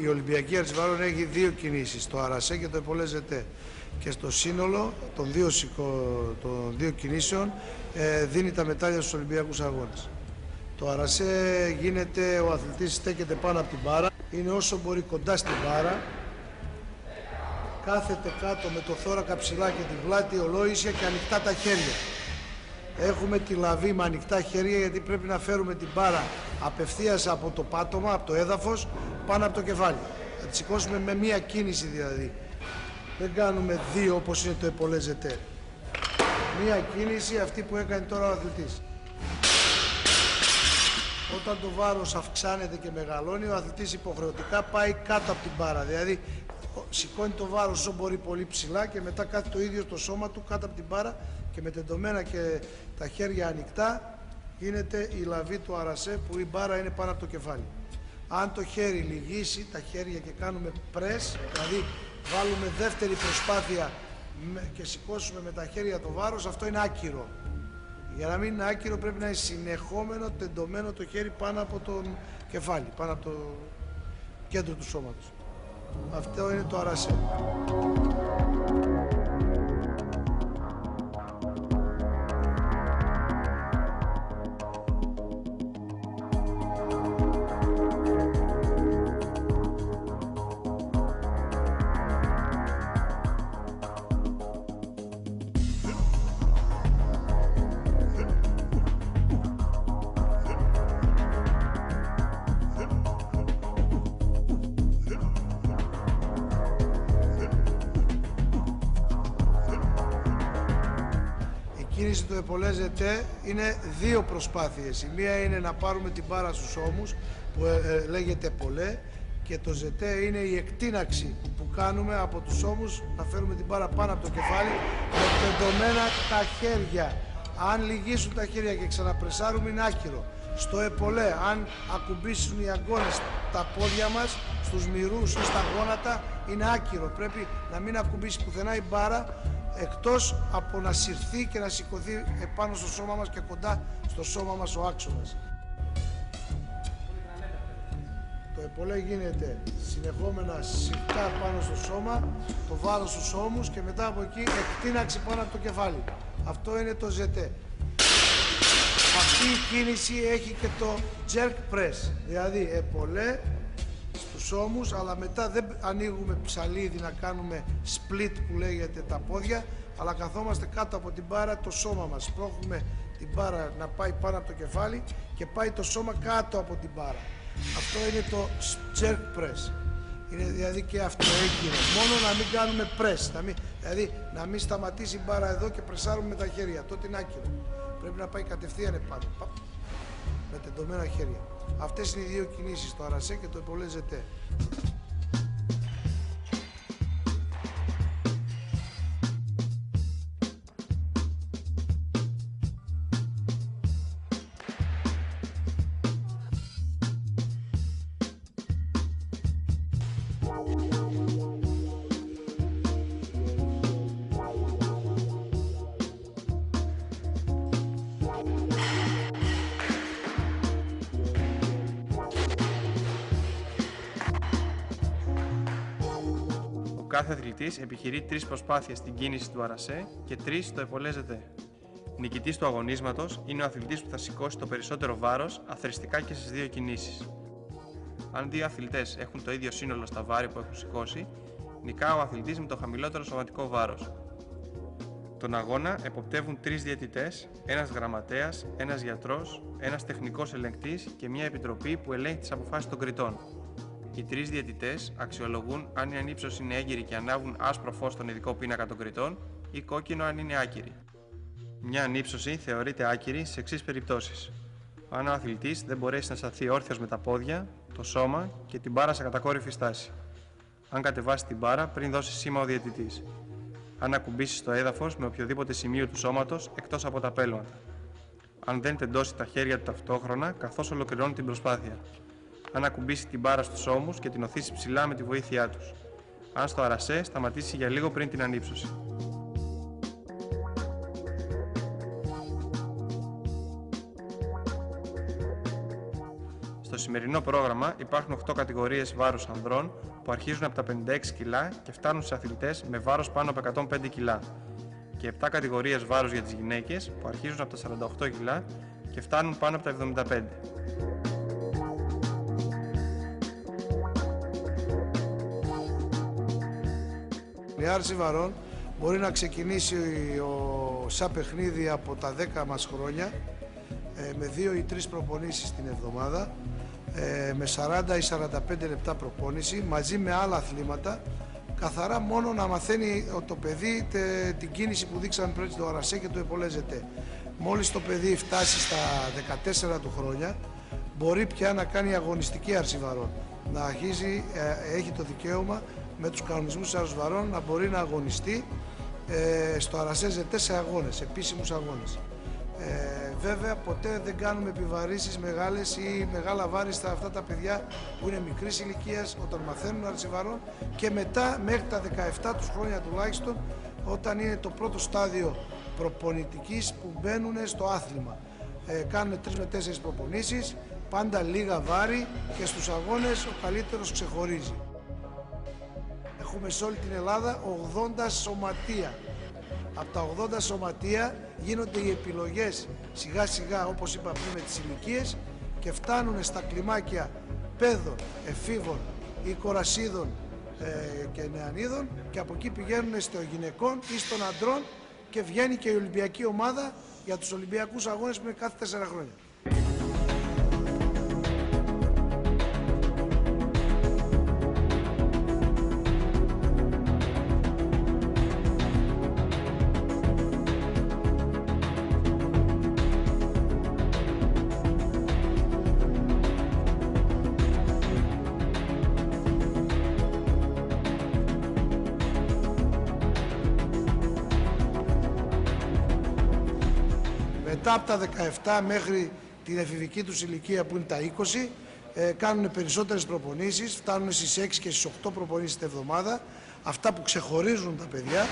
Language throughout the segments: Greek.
η Ολυμπιακή Αρτσιβάρων έχει δύο κινήσεις, το αρασέ και το επολέζεται. Και στο σύνολο των δύο κινήσεων δίνει τα μετάλλια στους Ολυμπιακούς Αγώνες. Το αρασέ γίνεται, ο αθλητής στέκεται πάνω από την μπάρα, είναι όσο μπορεί κοντά στην μπάρα, κάθεται κάτω με το θώρακα ψηλά και τη βλάτη ολόησια και ανοιχτά τα χέρια. Έχουμε τη λαβή με ανοιχτά χέρια γιατί πρέπει να φέρουμε την μπάρα απευθείας από το πάτωμα, από το έδαφος, πάνω από το κεφάλι. Θα τη σηκώσουμε με μία κίνηση δηλαδή. Δεν κάνουμε δύο όπως είναι το επολέζεται. Μία κίνηση αυτή που έκανε τώρα ο αθλητής. Όταν το βάρος αυξάνεται και μεγαλώνει, ο αθλητής υποχρεωτικά πάει κάτω από την μπάρα. Δηλαδή σηκώνει το βάρος όσο μπορεί πολύ ψηλά και μετά κάθεται το ίδιο το σώμα του κάτω από την μπάρα και με τεντωμένα και τα χέρια ανοιχτά γίνεται η λαβή του αρασέ που η μπάρα είναι πάνω από το κεφάλι. Αν το χέρι λυγίσει τα χέρια και κάνουμε πρες, δηλαδή βάλουμε δεύτερη προσπάθεια και σηκώσουμε με τα χέρια το βάρος, αυτό είναι άκυρο. Για να μην είναι άκυρο πρέπει να είναι συνεχόμενο, τεντωμένο το χέρι πάνω από το κεφάλι, πάνω από το κέντρο του σώματος. Αυτό είναι το αρασέ. Η κίνηση του επολέζεται είναι δύο προσπάθειες. Η μία είναι να πάρουμε την μπάρα στους ώμους που λέγεται πολέ και το ζετέ είναι η εκτείναξη που κάνουμε από τους ώμους να φέρουμε την μπάρα πάνω από το κεφάλι με τεντωμένα τα χέρια. Αν λυγίσουν τα χέρια και ξαναπρεσάρουμε είναι άκυρο. Στο επολέ, αν ακουμπήσουν οι αγκώνες τα πόδια μας στους μυρούς ή στα γόνατα είναι άκυρο. Πρέπει να μην ακουμπήσει πουθενά η μπάρα εκτός από να συρθεί και να σηκωθεί επάνω στο σώμα μας και κοντά στο σώμα μας ο άξονας. Το επολέ γίνεται συνεχόμενα συρτά πάνω στο σώμα, το βάρος στους ώμους και μετά από εκεί εκτείναξη πάνω από το κεφάλι. Αυτό είναι το ζετέ. Αυτή η κίνηση έχει και το jerk press, δηλαδή επολέ στους ώμους, αλλά μετά δεν ανοίγουμε ψαλίδι να κάνουμε split που λέγεται τα πόδια, αλλά καθόμαστε κάτω από την μπάρα το σώμα μας. Σπρώχνουμε την μπάρα να πάει πάνω από το κεφάλι και πάει το σώμα κάτω από την μπάρα. Αυτό είναι το jerk press. Είναι δηλαδή και αυτό έγκυρο. Μόνο να μην κάνουμε press, δηλαδή να μην σταματήσει η μπάρα εδώ και πρεσάρουμε με τα χέρια. Τότε είναι άκυρο. Πρέπει να πάει κατευθείαν επάνω. Με τεντωμένα χέρια. Αυτές είναι οι δύο κινήσεις, το αρασέ και το επολέζεται. Κάθε αθλητής επιχειρεί 3 προσπάθειες στην κίνηση του αρασέ και 3 στο επολέζεται. Νικητής του αγωνίσματος είναι ο αθλητής που θα σηκώσει το περισσότερο βάρος αθροιστικά και στις δύο κινήσεις. Αν δύο αθλητές έχουν το ίδιο σύνολο στα βάρη που έχουν σηκώσει, νικά ο αθλητής με το χαμηλότερο σωματικό βάρος. Τον αγώνα εποπτεύουν 3 διαιτητές, ένας γραμματέας, ένας γιατρός, ένας τεχνικός ελεγκτής και μια επιτροπή που ελέγχει τις αποφάσεις των κριτών. Οι 3 διαιτητές αξιολογούν αν η ανύψωση είναι έγκυρη και ανάβουν άσπρο φως στον ειδικό πίνακα των κριτών ή κόκκινο αν είναι άκυρη. Μια ανύψωση θεωρείται άκυρη σε εξής περιπτώσεις. Αν ο αθλητής δεν μπορέσει να σταθεί όρθιος με τα πόδια, το σώμα και την μπάρα σε κατακόρυφη στάση. Αν κατεβάσει την μπάρα πριν δώσει σήμα ο διαιτητής. Αν ακουμπήσει στο έδαφος με οποιοδήποτε σημείο του σώματος εκτός από τα πέλματα. Αν δεν τεντώσει τα χέρια του ταυτόχρονα καθώς ολοκληρώνει την προσπάθεια. Αν ακουμπήσει την μπάρα στους ώμους και την οθήσει ψηλά με τη βοήθειά τους. Αν στο αρασέ σταματήσει για λίγο πριν την ανύψωση. Στο σημερινό πρόγραμμα υπάρχουν 8 κατηγορίες βάρους ανδρών που αρχίζουν από τα 56 κιλά και φτάνουν σε αθλητές με βάρος πάνω από 105 κιλά και 7 κατηγορίες βάρους για τις γυναίκες που αρχίζουν από τα 48 κιλά και φτάνουν πάνω από τα 75. Η άρση βαρών μπορεί να ξεκινήσει σαν παιχνίδι από τα 10 μας χρόνια με 2 ή 3 προπονήσεις την εβδομάδα, με 40 ή 45 λεπτά προπόνηση μαζί με άλλα αθλήματα, καθαρά μόνο να μαθαίνει το παιδί την κίνηση που δείξαμε πριν στο αρασέ και το επολέζεται. Μόλις το παιδί φτάσει στα 14 του χρόνια μπορεί πια να κάνει αγωνιστική άρση βαρών, να αρχίζει, έχει το δικαίωμα με τους κανονισμούς άρσης βαρών να μπορεί να αγωνιστεί στο αρασέ ζετέ σε αγώνες, επίσημους αγώνες. Βέβαια ποτέ δεν κάνουμε επιβαρύσεις μεγάλες ή μεγάλα βάρη στα αυτά τα παιδιά που είναι μικρής ηλικίας όταν μαθαίνουν άρση βαρών και μετά μέχρι τα 17 τους χρόνια τουλάχιστον, όταν είναι το πρώτο στάδιο προπονητικής που μπαίνουν στο άθλημα. Κάνουν 3 με 4 προπονήσεις, πάντα λίγα βάρη και στους αγώνες ο καλύτερος ξεχωρίζει. Έχουμε σε όλη την Ελλάδα 80 σωματεία. Από τα 80 σωματεία γίνονται οι επιλογές σιγά σιγά, όπως είπα πριν, με τις ηλικίες και φτάνουν στα κλιμάκια παιδών, εφήβων ή κορασίδων και νεανίδων και από εκεί πηγαίνουν στο γυναικών ή στον αντρών και βγαίνει και η Ολυμπιακή ομάδα για τους Ολυμπιακούς αγώνες που είναι κάθε 4 χρόνια. Μετά από τα 17 μέχρι την εφηβική τους ηλικία που είναι τα 20, κάνουν περισσότερες προπονήσεις, φτάνουν στις 6 και στις 8 προπονήσεις την εβδομάδα, αυτά που ξεχωρίζουν τα παιδιά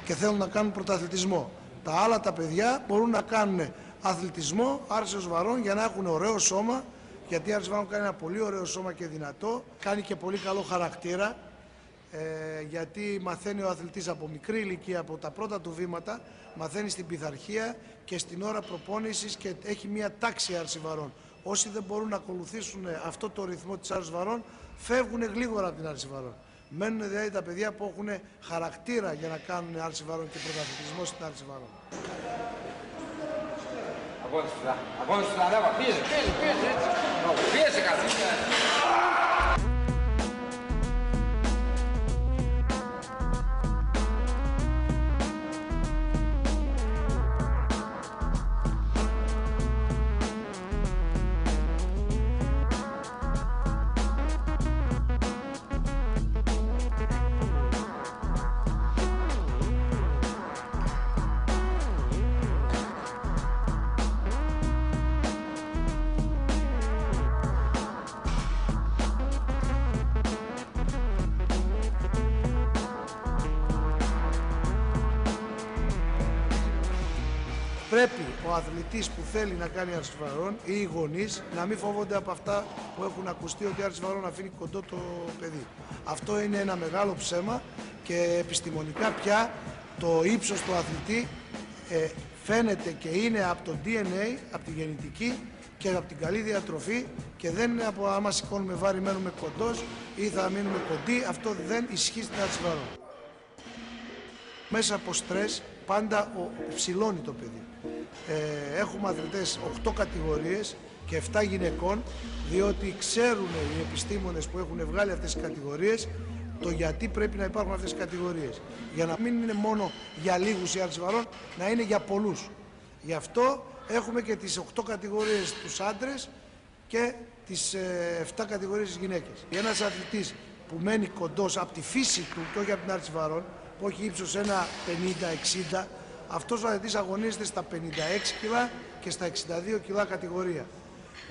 και θέλουν να κάνουν πρωταθλητισμό. Τα άλλα τα παιδιά μπορούν να κάνουν αθλητισμό, άρσεως βαρών για να έχουν ωραίο σώμα, γιατί η άρση βαρών κάνει ένα πολύ ωραίο σώμα και δυνατό, κάνει και πολύ καλό χαρακτήρα, γιατί μαθαίνει ο αθλητής από μικρή ηλικία, από τα πρώτα του βήματα, μαθαίνει στην πειθαρχία και στην ώρα προπόνησης και έχει μια τάξη άρση βαρών. Όσοι δεν μπορούν να ακολουθήσουν αυτό το ρυθμό της άρσης βαρών, φεύγουν γλίγορα από την άρση βαρών. Μένουν δηλαδή τα παιδιά που έχουν χαρακτήρα για να κάνουν άρση βαρών και πρωταθλητισμό στην άρση βαρών. Πρέπει ο αθλητής που θέλει να κάνει άρση βαρών ή οι γονείς να μην φοβόνται από αυτά που έχουν ακουστεί ότι η άρση βαρών αφήνει κοντό το παιδί. Αυτό είναι ένα μεγάλο ψέμα και επιστημονικά πια το ύψος του αθλητή φαίνεται και είναι από το DNA, από τη γεννητική και από την καλή διατροφή και δεν είναι από άμα σηκώνουμε βάρη μένουμε κοντός ή θα μείνουμε κοντοί, αυτό δεν ισχύει στην άρση βαρών. Μέσα από στρες πάντα ψηλώνει το παιδί. Έχουμε αθλητές 8 κατηγορίες και 7 γυναικών, διότι ξέρουν οι επιστήμονες που έχουν βγάλει αυτές τις κατηγορίες το γιατί πρέπει να υπάρχουν αυτές τις κατηγορίες. Για να μην είναι μόνο για λίγους η άρση βαρών, να είναι για πολλούς. Γι' αυτό έχουμε και τις 8 κατηγορίες τους άντρες και τις 7 κατηγορίες τις γυναίκες. Ένας αθλητής που μένει κοντός από τη φύση του και όχι από την άρση βαρών, που έχει ύψος 1,50-60, αυτός ο αθλητής αγωνίζεται στα 56 κιλά και στα 62 κιλά κατηγορία.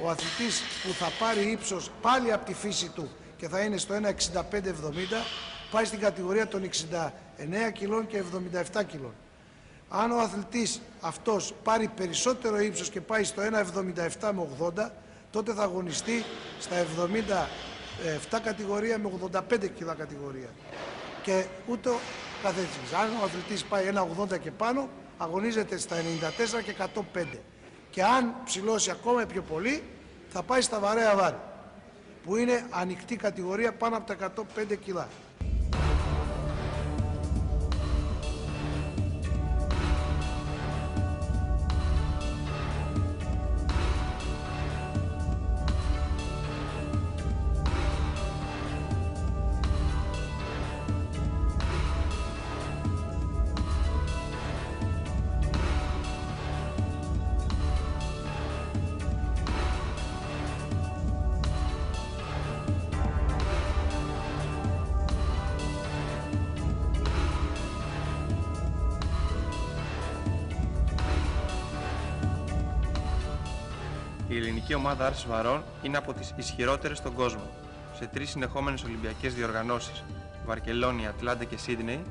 Ο αθλητής που θα πάρει ύψος πάλι από τη φύση του και θα είναι στο 1,65-70, πάει στην κατηγορία των 69 κιλών και 77 κιλών. Αν ο αθλητής αυτός πάρει περισσότερο ύψος και πάει στο 1,77 με 80, τότε θα αγωνιστεί στα 77 κατηγορία με 85 κιλά κατηγορία. Και ούτε καθεξής. Αν ο αθλητής πάει 1,80 και πάνω, αγωνίζεται στα 94 και 105. Και αν ψηλώσει ακόμα πιο πολύ, θα πάει στα βαρέα βάρη, που είναι ανοιχτή κατηγορία πάνω από τα 105 κιλά. Η ελληνική ομάδα άρσης βαρών είναι από τις ισχυρότερες στον κόσμο. Σε 3 συνεχόμενες Ολυμπιακές διοργανώσεις, Βαρκελόνη, Ατλάντα και Σίδνεϊ,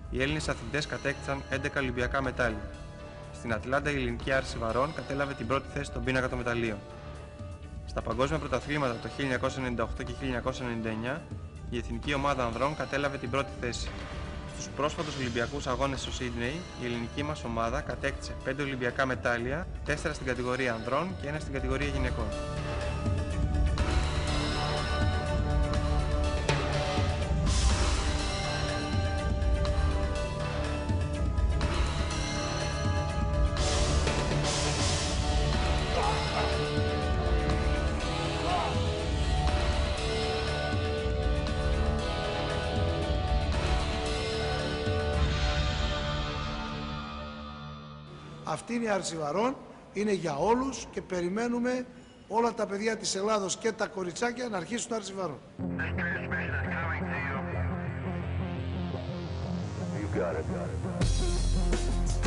οι Έλληνες αθλητές κατέκτησαν 11 Ολυμπιακά μετάλλια. Στην Ατλάντα η ελληνική άρση βαρών κατέλαβε την πρώτη θέση στον πίνακα των μεταλλίων. Στα παγκόσμια πρωταθλήματα το 1998 και 1999, η εθνική ομάδα ανδρών κατέλαβε την πρώτη θέση. Στους πρόσφατους Ολυμπιακούς αγώνες στο Σίδνεϊ, η ελληνική μας ομάδα κατέκτησε 5 Ολυμπιακά μετάλλια, 4 στην κατηγορία ανδρών και 1 στην κατηγορία γυναικών. Αυτή είναι η άρση βαρών, είναι για όλους και περιμένουμε όλα τα παιδιά της Ελλάδος και τα κοριτσάκια να αρχίσουν άρση βαρών. You got it.